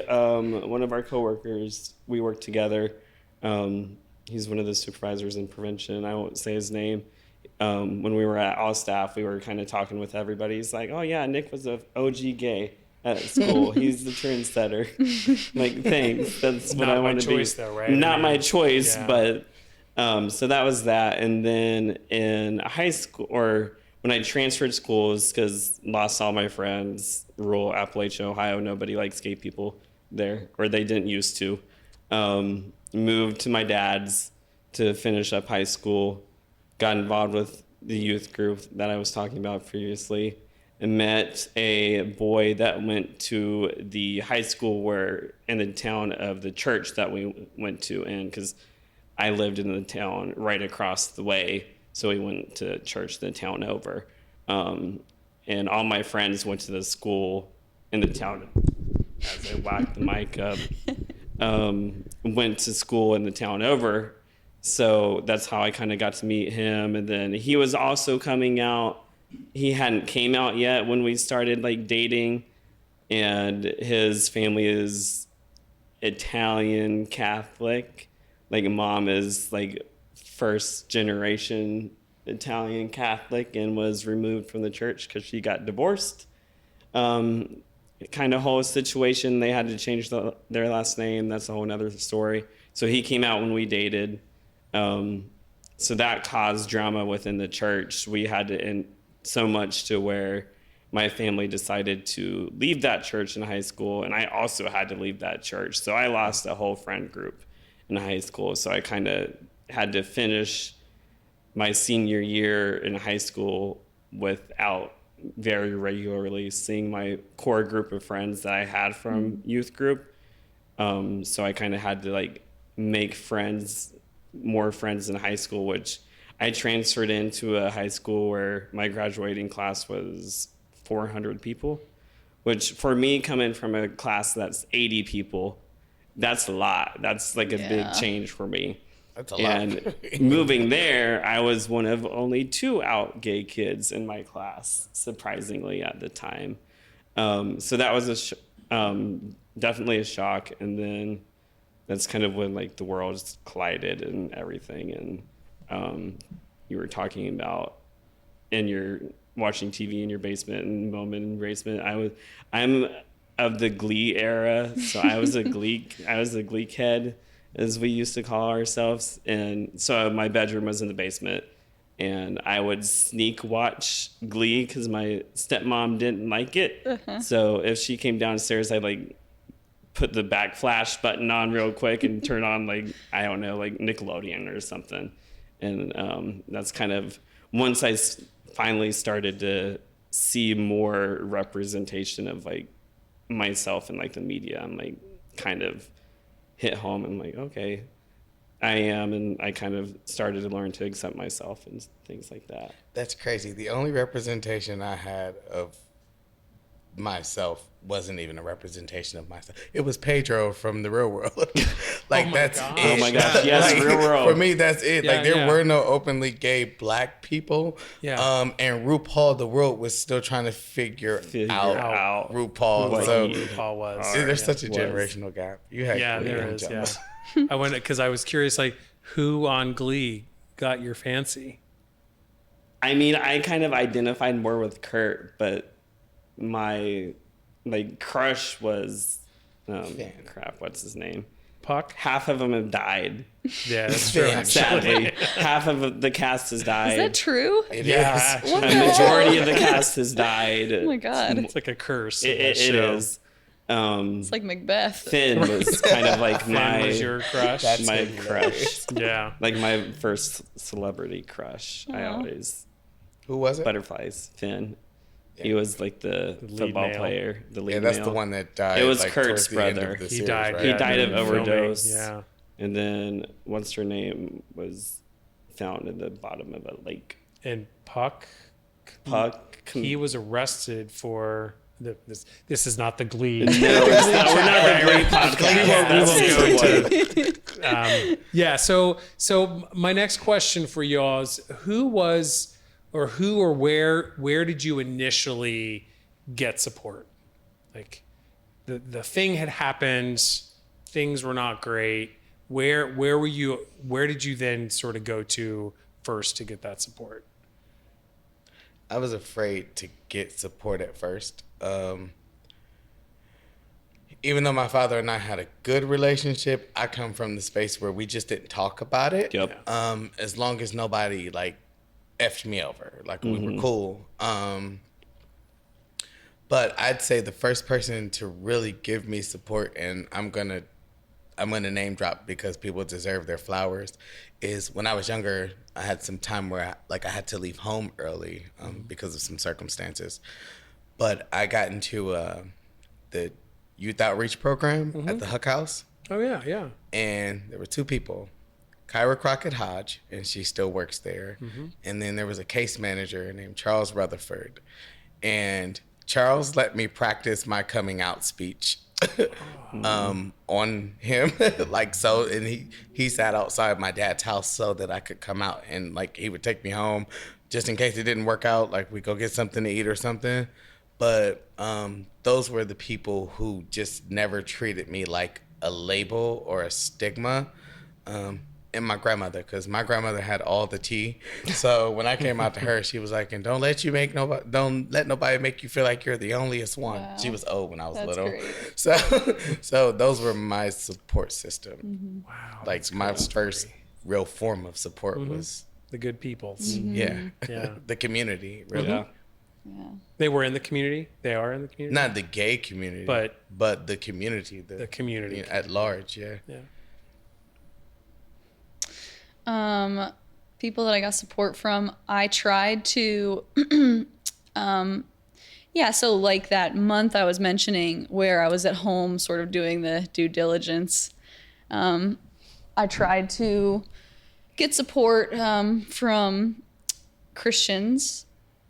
One of our coworkers, we worked together. He's one of the supervisors in prevention. I won't say his name. When we were at all staff, we were kind of talking with everybody. He's like, "Oh yeah, Nick was a OG gay at school. He's the trendsetter." Like, thanks. That's what I want to be. Not my choice, though, right? Not my choice, yeah. but so that was that. And then in high school, or when I transferred schools, because lost all my friends, rural Appalachia, Ohio, nobody likes gay people there, or they didn't used to. Moved to my dad's to finish up high school, got involved with the youth group that I was talking about previously, and met a boy that went to the high school in the town of the church that we went to, because I lived in the town right across the way, so we went to church the town over. And all my friends went to the school in the town, as I whacked the mic up, went to school in the town over. So that's how I kind of got to meet him. And then he was also coming out. He hadn't came out yet when we started like dating, and his family is Italian Catholic. Like, mom is like first generation Italian Catholic and was removed from the church because she got divorced. Kind of whole situation. They had to change their last name. That's a whole other story. So he came out when we dated. So that caused drama within the church. We had to end so much to where my family decided to leave that church in high school, and I also had to leave that church. So I lost a whole friend group in high school. So I kind of had to finish my senior year in high school without very regularly seeing my core group of friends that I had from youth group. So I kind of had to like make friends, more friends in high school, which I transferred into a high school where my graduating class was 400 people, which for me, coming from a class that's 80 people, that's a lot. That's like a big change for me. That's a and lot. moving there, I was one of only 2 out gay kids in my class, surprisingly at the time. So that was definitely a shock. And then that's kind of when like the worlds collided and everything. And you were talking about in your watching TV in your basement and moment in your basement. I'm of the Glee era, so I was a Glee head, as we used to call ourselves. And so my bedroom was in the basement, and I would sneak watch Glee because my stepmom didn't like it. So if she came downstairs, I'd like put the back flash button on real quick and turn on like, I don't know, like Nickelodeon or something. And that's kind of, once I finally started to see more representation of like myself in like the media, I'm like kind of hit home and like, okay, I am. And I kind of started to learn to accept myself and things like that. That's crazy. The only representation I had of myself wasn't even a representation of myself. It was Pedro from The Real World. Like, that's God. it. Oh my gosh, yes, Like, Real World. For me, that's it. Yeah, like, there yeah. were no openly gay black people. Yeah. And RuPaul, the world was still trying to figure out RuPaul. what So he- RuPaul was. there's such a was. generational gap. You had Yeah, Glee there and is. Jumbo. Yeah. I went because I was curious, like, who on Glee got your fancy? I mean, I kind of identified more with Kurt, but my like crush was crap, what's his name? Puck? Half of them have died. Yeah, that's true. Yeah. Sadly, half of the cast has died. Is that true? It Yeah, is. What A the majority hell? of the cast has died. Oh my god. It's like a curse. of It that show. is. It's like Macbeth. Finn was kind of like Finn my was your crush. That's my hilarious. crush, Yeah. like my first celebrity crush. I Aw. always Who was it? butterflies. Finn. He was like the lead football male. player. The lead Yeah, that's male. the one that died. It was like, Kurt's towards the end brother. of the He series, died. right? He died of during filming. overdose. Yeah. And then what's her name was found in the bottom of a lake. And Puck, Puck. he was arrested for this is not the Glee. No, it's not, we're not the Glee podcast. We won't go to yeah. So my next question for y'all is who or where did you initially get support? Like the thing had happened, things were not great. Where were you? Where did you then sort of go to first to get that support? I was afraid to get support at first. Even though my father and I had a good relationship, I come from the space where we just didn't talk about it. Yep. As long as nobody like effed me over, like we were cool. But I'd say the first person to really give me support, and I'm gonna name drop because people deserve their flowers, is when I was younger, I had some time where I had to leave home early because of some circumstances. But I got into the youth outreach program at the Huck House, Oh yeah, yeah. and there were 2 people, Kyra Crockett Hodge, and she still works there. And then there was a case manager named Charles Rutherford. And Charles let me practice my coming out speech on him. And he sat outside my dad's house so that I could come out, and like he would take me home just in case it didn't work out, like we go get something to eat or something. But those were the people who just never treated me like a label or a stigma. And my grandmother, because my grandmother had all the tea. So when I came out to her, she was like, "And don't let nobody make you feel like you're the onlyest one." Wow. She was old when I was That's little. great. So those were my support system. Wow. Like that's my cool. first real form of support was The good peoples. yeah, Yeah. the community really. Yeah. They were in the community. They are in the community. Not the gay community, But the community, the community at large. Yeah. People that I got support from, I tried to, so like that month I was mentioning where I was at home sort of doing the due diligence, I tried to get support from Christians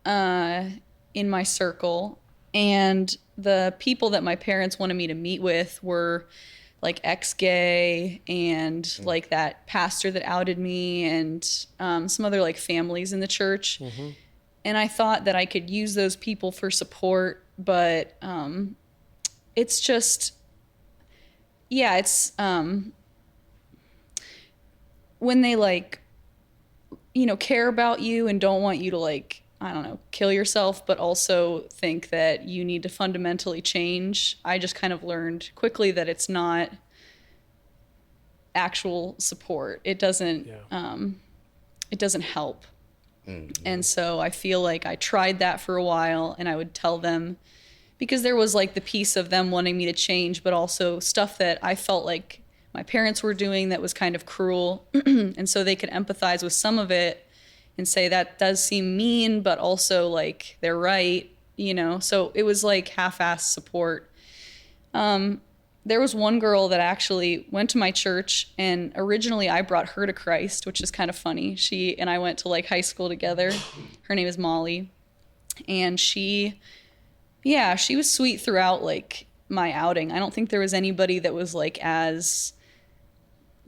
in my circle, and the people that my parents wanted me to meet with were like ex-gay and like that pastor that outed me and some other like families in the church. Mm-hmm. And I thought that I could use those people for support, but it's just, it's when they like, care about you and don't want you to like, I don't know, kill yourself, but also think that you need to fundamentally change. I just kind of learned quickly that it's not actual support. It doesn't help. Mm-hmm. And so I feel like I tried that for a while, and I would tell them, because there was like the piece of them wanting me to change, but also stuff that I felt like my parents were doing that was kind of cruel. And so they could empathize with some of it and say that does seem mean, but also like they're right, So it was like half-assed support. There was one girl that actually went to my church, and originally I brought her to Christ, which is kind of funny. She and I went to like high school together. Her name is Molly. And she was sweet throughout like my outing. I don't think there was anybody that was like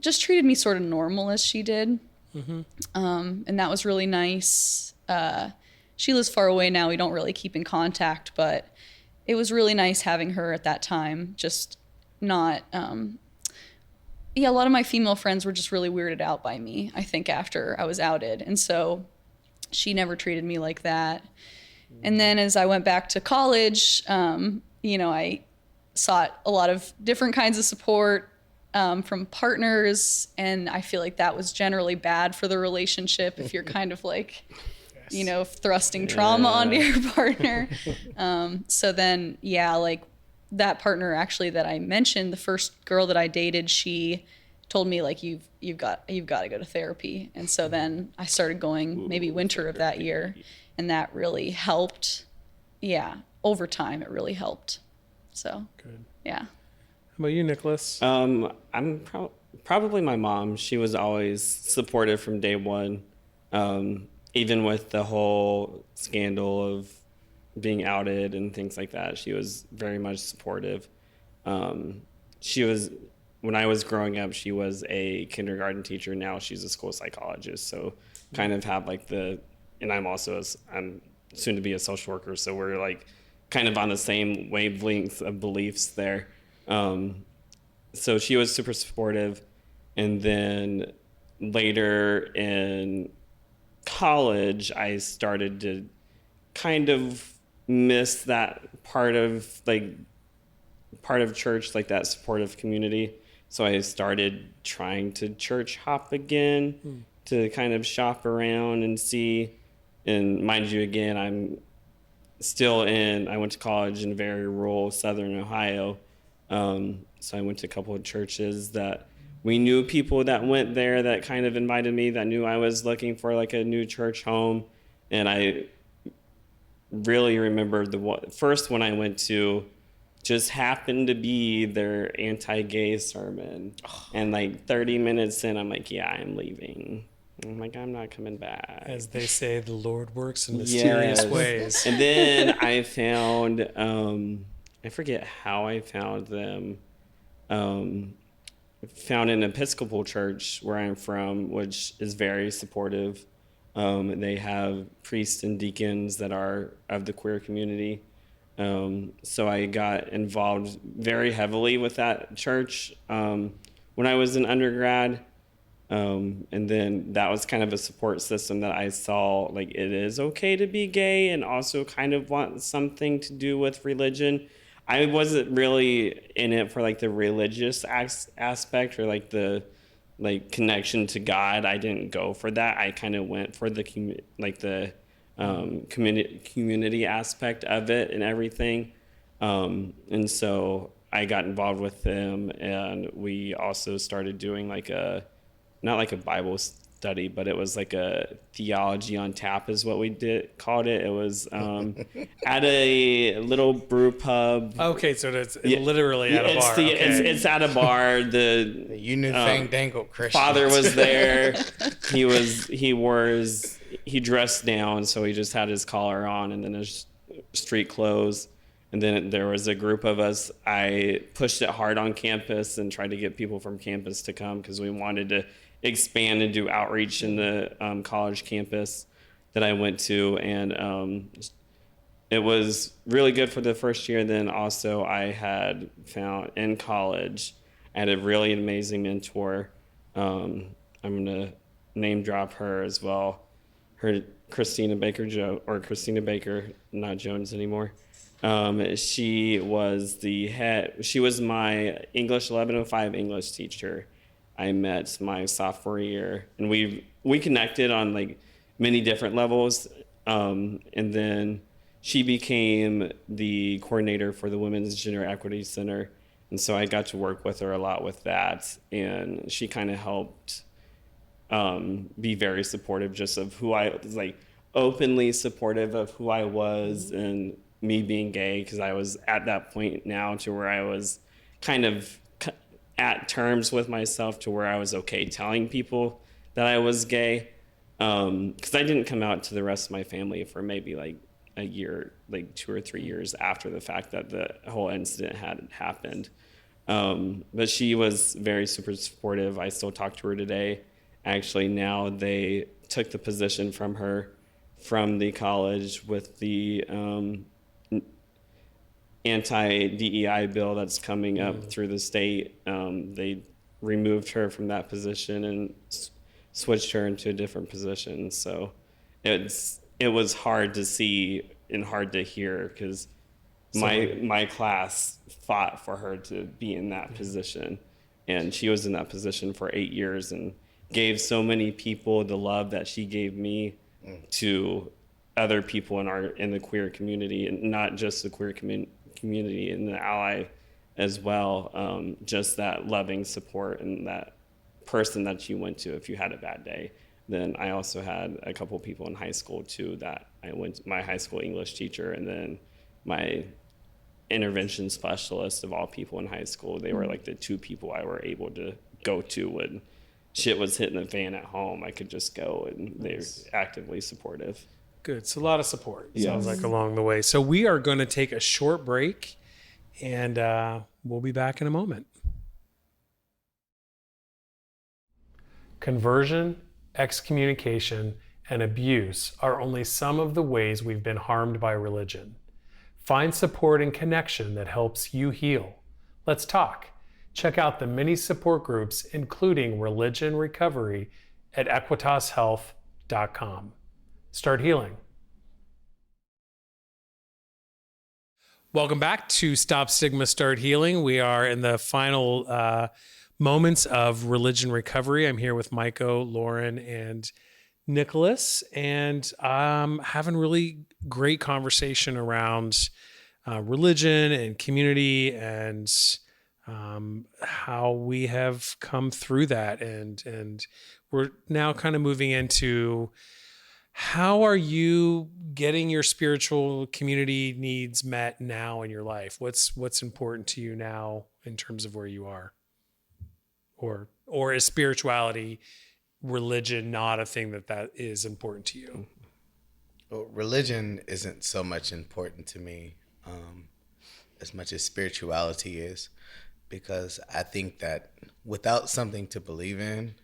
just treated me sort of normal as she did. Mm-hmm. And that was really nice. She lives far away now. We don't really keep in contact, but it was really nice having her at that time. Just not, a lot of my female friends were just really weirded out by me, I think, after I was outed. And so she never treated me like that. And then as I went back to college, I sought a lot of different kinds of support from partners, and I feel like that was generally bad for the relationship if you're kind of like, thrusting trauma onto your partner. So then, like that partner actually that I mentioned, the first girl that I dated, she told me like, you've got to go to therapy. And so then I started going maybe winter of that year, and that really helped. Yeah, over time it really helped. So good. Yeah. How about you, Nicholas? I'm probably my mom. She was always supportive from day one, even with the whole scandal of being outed and things like that. She was very much supportive. She was, when I was growing up, she was a kindergarten teacher. Now she's a school psychologist. So kind of have like and I'm soon to be a social worker. So we're like kind of on the same wavelength of beliefs there. So she was super supportive. And then later in college, I started to kind of miss that part of church, like that supportive community. So I started trying to church hop again to kind of shop around and see. And mind you, again, I went to college in very rural Southern Ohio. So I went to a couple of churches that we knew people that went there that kind of invited me, that knew I was looking for like a new church home. And I really remember the first one I went to just happened to be their anti-gay sermon. And like 30 minutes in, I'm like, yeah, I'm leaving. I'm like, I'm not coming back. As they say, the Lord works in mysterious ways. And then I found, I forget how I found them, found an Episcopal church where I'm from, which is very supportive. They have priests and deacons that are of the queer community. So I got involved very heavily with that church when I was an undergrad. And then that was kind of a support system that I saw, like, it is okay to be gay and also kind of want something to do with religion. I wasn't really in it for like the religious aspect or like the connection to God. I didn't go for that. I kind of went for the community aspect of it and everything. And so I got involved with them, and we also started doing not like a Bible study, but it was like a theology on tap is what we called it. It was at a little brew pub. Okay, so it's literally at a bar. It's at a bar. The Union Fandangled Christians. father was there. He dressed down, so he just had his collar on and then his street clothes. And then there was a group of us. I pushed it hard on campus and tried to get people from campus to come because we wanted to expand and do outreach in the college campus that I went to. And it was really good for the first year. Then also I had found in college, I had a really amazing mentor. I'm going to name drop her as well. Christina Baker, not Jones anymore. She was she was my English 1105 English teacher. I met my sophomore year, and we connected on like many different levels. And then she became the coordinator for the Women's Gender Equity Center. And so I got to work with her a lot with that. And she kind of helped be very supportive just of who I was, like openly supportive of who I was and me being gay, because I was at that point now to where I was kind of at terms with myself to where I was okay telling people that I was gay. Because I didn't come out to the rest of my family for maybe like a year, like 2 or 3 years after the fact that the whole incident had happened. But she was very super supportive. I still talk to her today. Actually, now they took the position from her from the college with the anti-DEI bill that's coming up through the state. They removed her from that position and switched her into a different position. So it was hard to see and hard to hear because my class fought for her to be in that position, and she was in that position for 8 years and gave so many people the love that she gave me to other people in the queer community, and not just the queer community and the ally as well. Just that loving support and that person that you went to if you had a bad day. Then I also had a couple people in high school too that I went to, my high school English teacher, and then my intervention specialist of all people in high school. They were like the two people I were able to go to when shit was hitting the fan at home. I could just go, and they're actively supportive. Good. So a lot of support, sounds like, along the way. So we are going to take a short break, and we'll be back in a moment. Conversion, excommunication, and abuse are only some of the ways we've been harmed by religion. Find support and connection that helps you heal. Let's talk. Check out the many support groups, including Religion Recovery, at equitashealth.com. Start healing. Welcome back to Stop Stigma, Start Healing. We are in the final moments of Religion Recovery. I'm here with Maiko, Lauren, and Nicholas, and having really great conversation around religion and community and how we have come through that. And we're now kind of moving into, how are you getting your spiritual community needs met now in your life? What's important to you now in terms of where you are? Or is spirituality, religion, not a thing that is important to you? Well, religion isn't so much important to me as much as spirituality is, because I think that without something to believe in,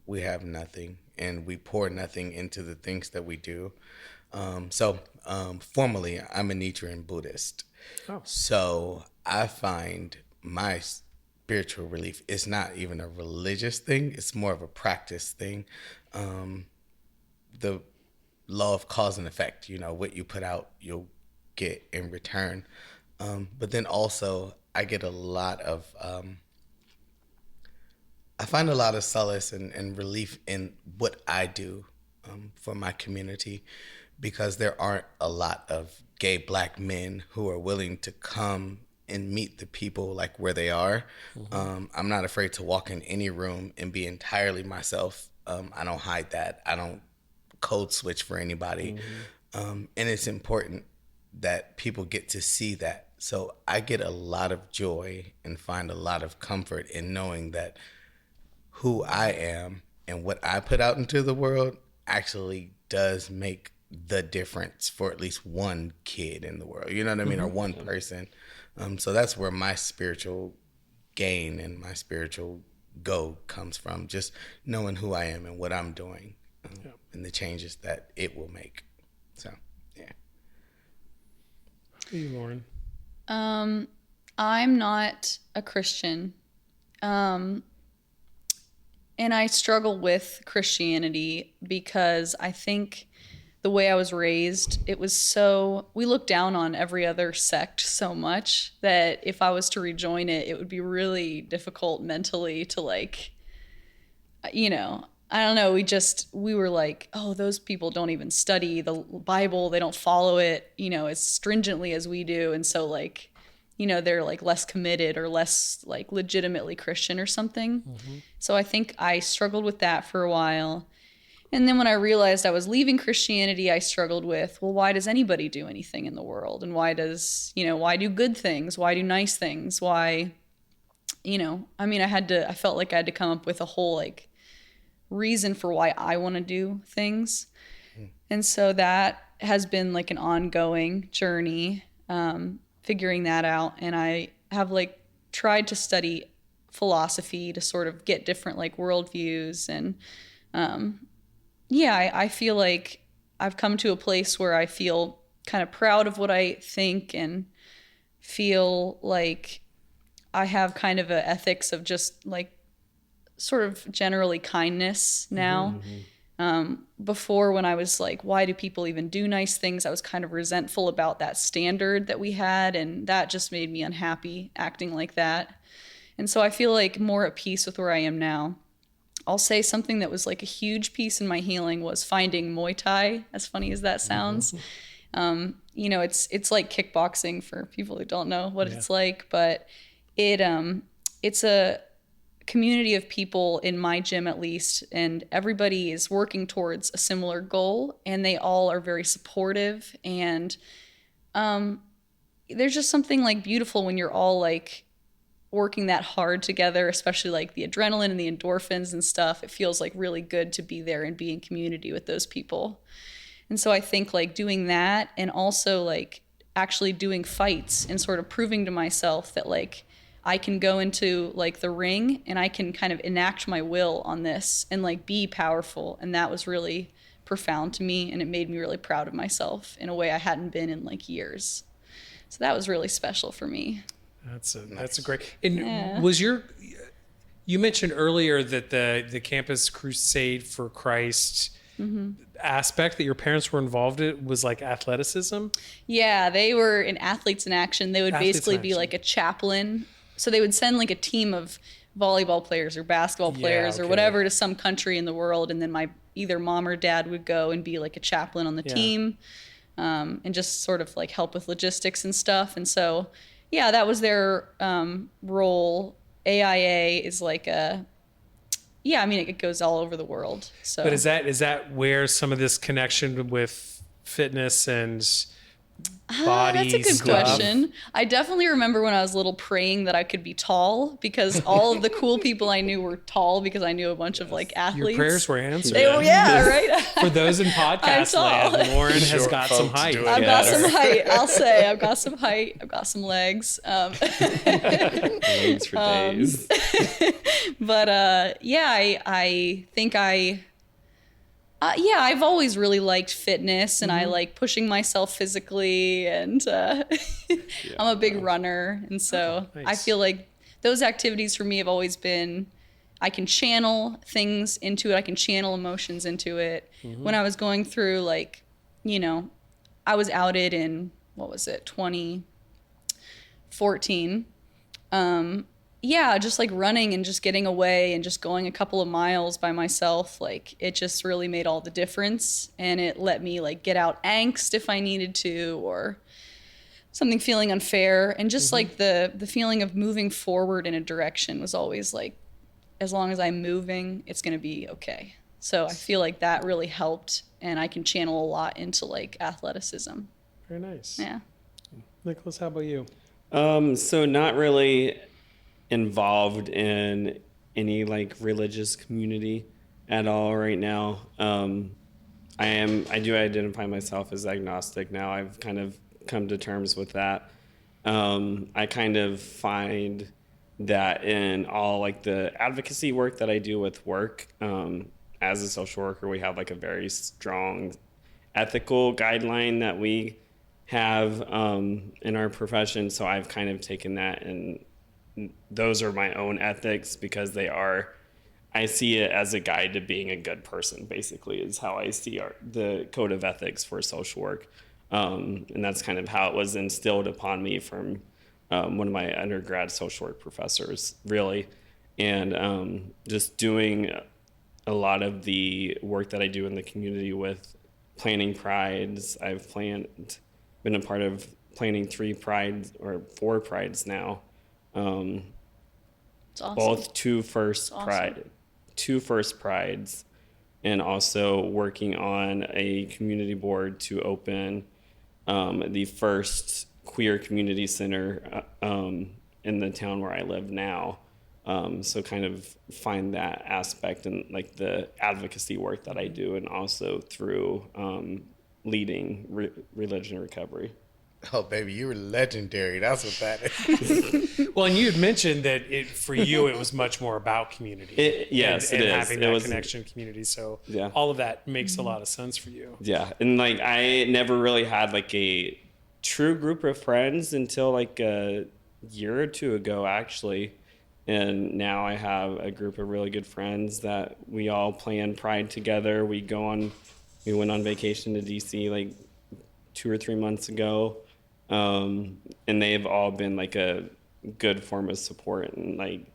we have nothing, and we pour nothing into the things that we do. Formally, I'm a Nichiren Buddhist. Oh. So I find my spiritual relief is not even a religious thing. It's more of a practice thing. The law of cause and effect, what you put out, you'll get in return. But then also I get a lot of, I find a lot of solace and relief in what I do for my community, because there aren't a lot of gay Black men who are willing to come and meet the people like where they are. I'm not afraid to walk in any room and be entirely myself. I don't hide that. I don't code switch for anybody. And it's important that people get to see that. So I get a lot of joy and find a lot of comfort in knowing that who I am and what I put out into the world actually does make the difference for at least one kid in the world. You know what I mean? Or one person. So that's where my spiritual gain and my spiritual go comes from, just knowing who I am and what I'm doing, and the changes that it will make. So, yeah. Hey, Lauren. I'm not a Christian. And I struggle with Christianity because I think the way I was raised, we look down on every other sect so much that if I was to rejoin it, it would be really difficult mentally to like, I don't know. We were like, oh, those people don't even study the Bible. They don't follow it, as stringently as we do. And so like, they're like less committed or less like legitimately Christian or something. So I think I struggled with that for a while. And then when I realized I was leaving Christianity, I struggled with, well, why does anybody do anything in the world? And why do good things? Why do nice things? Why, I felt like I had to come up with a whole like reason for why I want to do things. And so that has been like an ongoing journey, figuring that out. And I have like tried to study philosophy to sort of get different like worldviews. And I feel like I've come to a place where I feel kind of proud of what I think and feel like I have kind of an ethics of just like sort of generally kindness now. Before, when I was like, why do people even do nice things? I was kind of resentful about that standard that we had, and that just made me unhappy acting like that. And so I feel like more at peace with where I am now. I'll say something that was like a huge piece in my healing was finding Muay Thai, as funny as that sounds. It's like kickboxing for people who don't know what it's like, but it's a community of people in my gym at least, and everybody is working towards a similar goal, and they all are very supportive, and there's just something like beautiful when you're all like working that hard together, especially like the adrenaline and the endorphins and stuff. It feels like really good to be there and be in community with those people. And so I think like doing that, and also like actually doing fights and sort of proving to myself that like I can go into like the ring and I can kind of enact my will on this and like be powerful. And that was really profound to me, and it made me really proud of myself in a way I hadn't been in like years. So that was really special for me. That's a great. And you mentioned earlier that the Campus Crusade for Christ aspect that your parents were involved in was like athleticism? Yeah, they were in Athletes in Action. They would basically be like a chaplain. So they would send like a team of volleyball players or basketball players or whatever to some country in the world. And then my either mom or dad would go and be like a chaplain on the team, and just sort of like help with logistics and stuff. And so, yeah, that was their role. AIA is like it goes all over the world. So, but is that where some of this connection with fitness and body that's a good stuff? question. I definitely remember when I was little praying that I could be tall, because all of the cool people I knew were tall, because I knew a bunch of like athletes. Your prayers were answered. They were, right? For those in podcast land, Lauren has got some height. I've got some height. I'll say I've got some height. I've got some legs. Legs for days. But I think I've always really liked fitness, and I like pushing myself physically, and I'm a big runner. And so nice. I feel like those activities for me have always been, I can channel things into it. I can channel emotions into it. When I was going through like, I was outed in, 2014. yeah, just like running and just getting away and just going a couple of miles by myself, like it just really made all the difference. And it let me like get out angst if I needed to, or something feeling unfair. And just like the feeling of moving forward in a direction was always like, as long as I'm moving, it's going to be okay. So I feel like that really helped, and I can channel a lot into like athleticism. Very nice. Yeah. Nicholas, how about you? So not really involved in any like religious community at all right now. I do identify myself as agnostic now. I've kind of come to terms with that. I kind of find that in all like the advocacy work that I do with work, as a social worker, we have like a very strong ethical guideline that we have in our profession. So I've kind of taken that, and those are my own ethics because I see it as a guide to being a good person, basically, is how I see the code of ethics for social work. And that's kind of how it was instilled upon me from one of my undergrad social work professors, really. And just doing a lot of the work that I do in the community with planning prides. I've been a part of planning 3 prides or 4 prides now. It's awesome. Both two first prides, and also working on a community board to open the first queer community center in the town where I live now. So kind of find that aspect in like the advocacy work that I do, and also through leading religion recovery. Oh, baby, you were legendary. That's what that is. Well, and you had mentioned that for you, it was much more about community. Yes, and it is. having that connection to community. So all of that makes a lot of sense for you. Yeah, and like I never really had like a true group of friends until like a year or 2 ago, actually. And now I have a group of really good friends that we all plan Pride together. We went on vacation to DC like 2 or 3 months ago. And they've all been like a good form of support, and like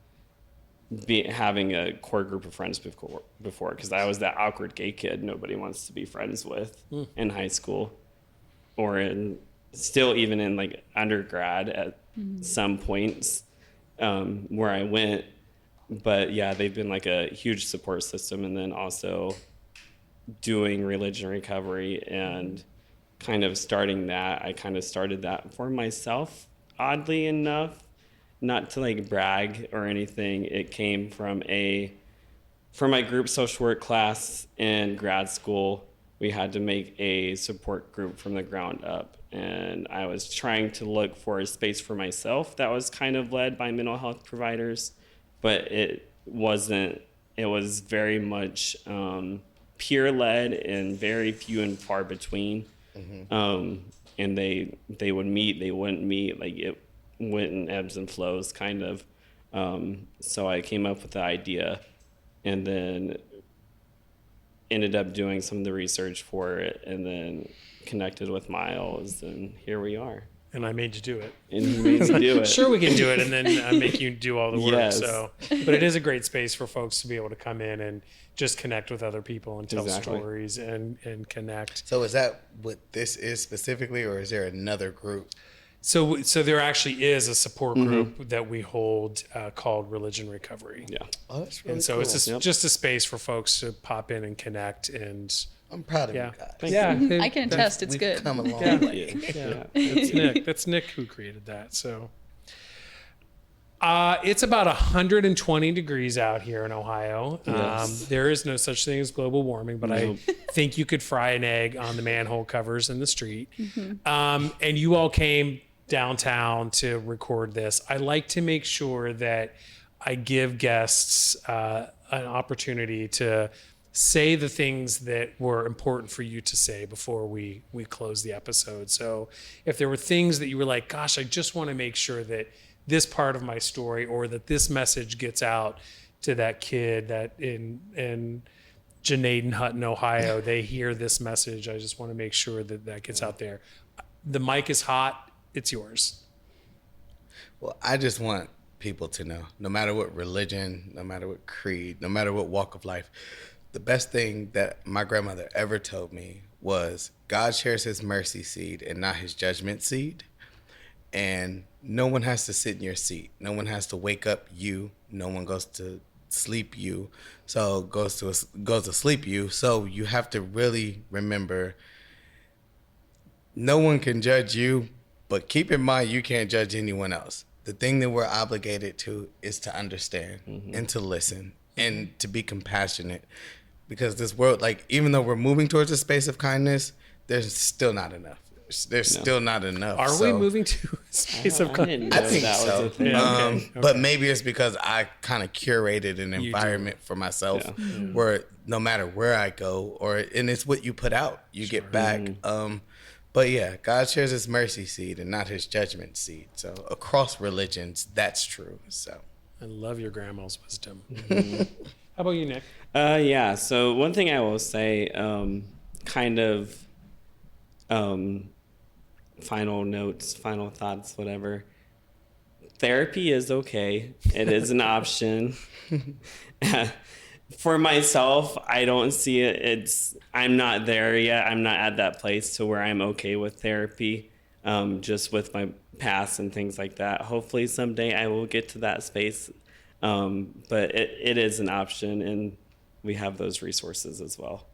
having a core group of friends before, because I was that awkward gay kid nobody wants to be friends with in high school, or still even in like undergrad at some points where I went. But yeah, they've been like a huge support system. And then also doing religion recovery and kind of starting that, I kind of started that for myself, oddly enough, not to like brag or anything. It came from my group social work class in grad school. We had to make a support group from the ground up, and I was trying to look for a space for myself that was kind of led by mental health providers, but it wasn't. It was very much peer led and very few and far between. And they would meet, they wouldn't meet, like it went in ebbs and flows kind of. So I came up with the idea, and then ended up doing some of the research for it, and then connected with Miles, and here we are. And I made you do it. And he made me do it. Sure, we can do it, and then make you do all the work. Yes. So, but it is a great space for folks to be able to come in and just connect with other people and tell stories and connect. So is that what this is specifically, or is there another group? So there actually is a support group that we hold called Religion Recovery. Yeah. Oh, that's really And so cool. it's just a space for folks to pop in and connect. And I'm proud of yeah, you guys. I can attest, it's We've good. come a long Yeah. way. Yeah, that's Nick. That's Nick who created that. So it's about 120 degrees out here in Ohio. Yes. There is no such thing as global warming, but I think you could fry an egg on the manhole covers in the street. And you all came downtown to record this. I like to make sure that I give guests an opportunity to say the things that were important for you to say before we close the episode. So if there were things that you were like, gosh, I just want to make sure that this part of my story, or that this message gets out to that kid that in Janaden Hutton, Ohio, they hear this message. I just want to make sure that gets out there. The mic is hot. It's yours. Well, I just want people to know, no matter what religion, no matter what creed, no matter what walk of life. The best thing that my grandmother ever told me was God shares his mercy seed and not his judgment seed. And no one has to sit in your seat. No one has to wake up you. No one goes to sleep you. So goes to sleep you. So you have to really remember, no one can judge you, but keep in mind you can't judge anyone else. The thing that we're obligated to is to understand and to listen and to be compassionate, because this world, like, even though we're moving towards a space of kindness, there's still not enough. There's still not enough. Are we moving to a space of kindness? I think that was so. a thing. Yeah, okay. But maybe it's because I kind of curated an environment for myself where no matter where I go, and it's what you put out, you get back. But yeah, God shares his mercy seed and not his judgment seed. So across religions, that's true. So I love your grandma's wisdom. How about you, Nick? Yeah. So one thing I will say, kind of final notes, final thoughts, whatever. Therapy is okay. It is an option. For myself, I don't see it. I'm not there yet. I'm not at that place to where I'm okay with therapy, just with my past and things like that. Hopefully someday I will get to that space. But it is an option, and we have those resources as well.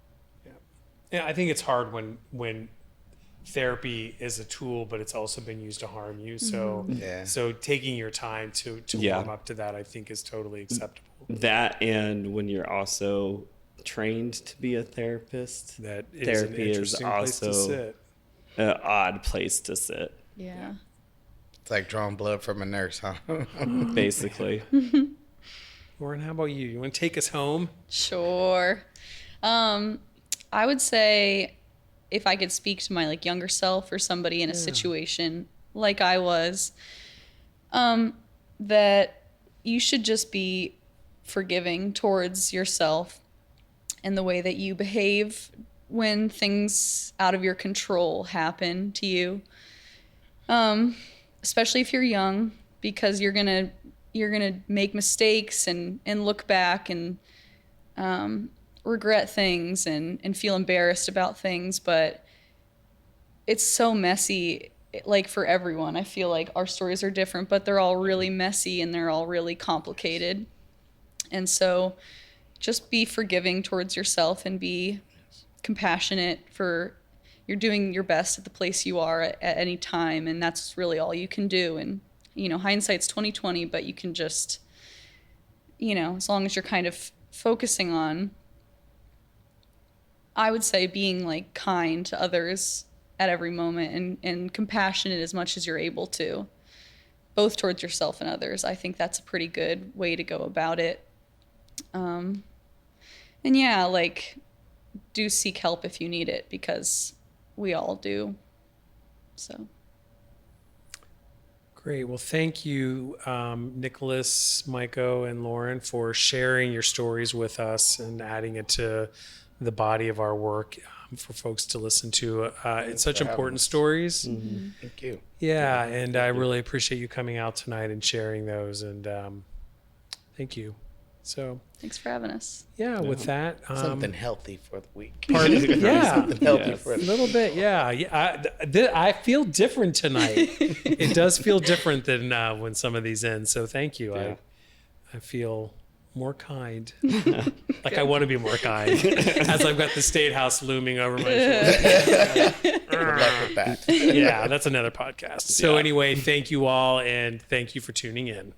Yeah, I think it's hard when therapy is a tool, but it's also been used to harm you. So, so taking your time to warm up to that, I think, is totally acceptable. That, and when you're also trained to be a therapist, That is therapy an is interesting place to also sit. an odd place to sit, Yeah. it's like drawing blood from a nurse, huh? basically. Lauren, how about you? You want to take us home? Sure. I would say, if I could speak to my younger self or somebody in a situation like I was, that you should just be forgiving towards yourself and the way that you behave when things out of your control happen to you. Especially if you're young, because you're gonna make mistakes and look back and regret things and feel embarrassed about things, but it's so messy, for everyone. I feel like our stories are different, but they're all really messy and they're all really complicated. And so just be forgiving towards yourself and be compassionate for you're doing your best at the place you are at any time, and that's really all you can do. And hindsight's 20/20, but you can just as long as you're kind of focusing on, I would say, being kind to others at every moment and compassionate as much as you're able to, both towards yourself and others. I think that's a pretty good way to go about it. And yeah, do seek help if you need it, because we all do. So. Great. Well, thank you, Nicholas, Maiko, and Lauren, for sharing your stories with us and adding it to the body of our work for folks to listen to. It's such important stories. Mm-hmm. Thank you. Yeah, and I really appreciate you coming out tonight and sharing those. And thank you. So Thanks for having us. yeah, with that, Something healthy for the week. pardon? Yeah, Something healthy Yes. for a the little bit. Yeah. I feel different tonight. It does feel different than when some of these end. So thank you. Yeah. I feel more kind. I want to be more kind as I've got the State House looming over my shoulder. Good luck with that. Yeah, that's another podcast. So Yeah. anyway, thank you all, and thank you for tuning in.